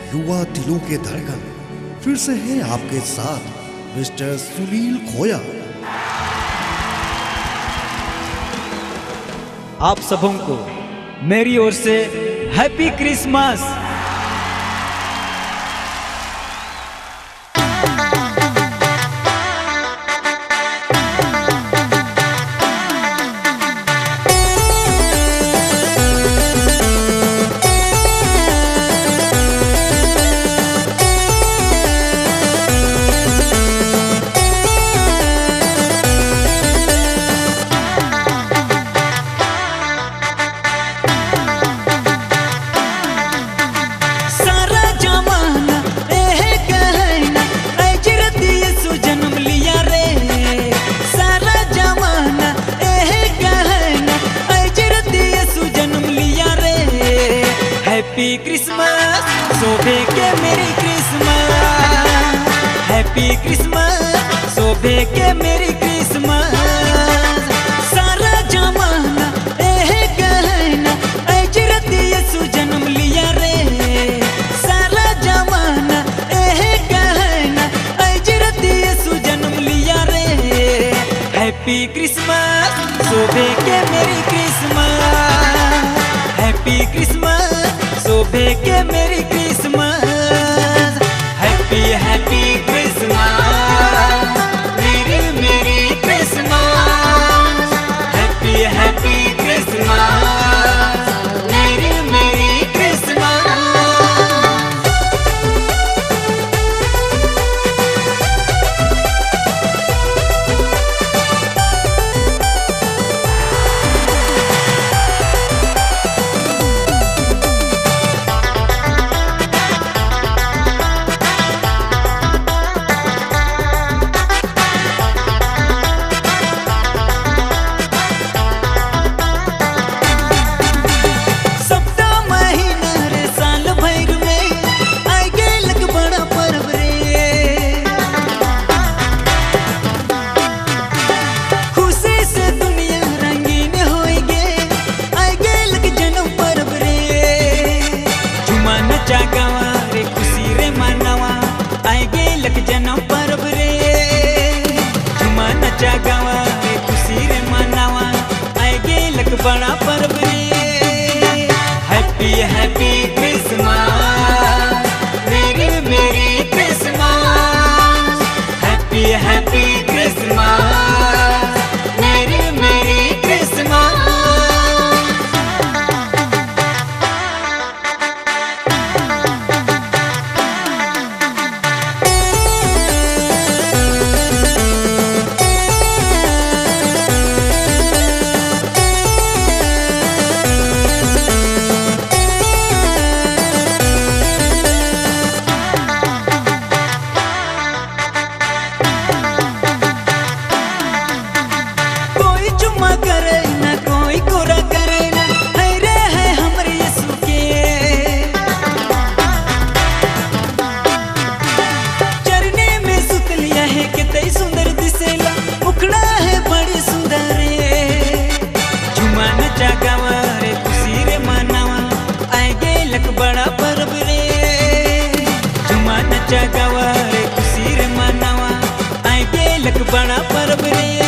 युवा दिलों के धड़कन फिर से है आपके साथ मिस्टर सुनील खोया। आप सबों को मेरी ओर से हैप्पी क्रिसमस। हैप्पी क्रिसमस शोभे के मेरी क्रिसमस, हैप्पी क्रिसमस शोभे के मेरी क्रिसमस। सारा जमाना ए कहना अजरत यीशु जन्म लिया रे, सारा जमाना ए कहना अजरत यीशु जन्म लिया रे। हैप्पी क्रिसमस शोभे के मेरी क्रिसमस, हैप्पी क्रिसमस शोभे के मेरी क्रिसमस। हैप्पी हैप्पी क्रिसमस मेरी मेरी क्रिसमस, हैप्पी हैप्पी क्रिसमस मेरी मेरी क्रिसमस। जन्म पर्व रे झुमा नचा गावा रे खुशी रे मनावा आए गेलक बड़ा पर्व रे। हैप्पी हैप्पी क्रिसमस मेरी मेरी क्रिसमस, हैप्पी हैप्पी क्रिसमस मेरी मेरी क्रिसमस। करे ना कोई कोरा करे ना, है रे है हमरे यीशु के। चरने में सुत लिया है कितई सुंदर दिसेला, मुखड़ा है बड़ी सुंदर रे। झुमा नचा गावा रे खुशी रे मनावा आए गेलक बड़ा पर्व रे। झुमा नचा गावा रे खुशी रे मनावा आए गेलक बड़ा पर्व रे।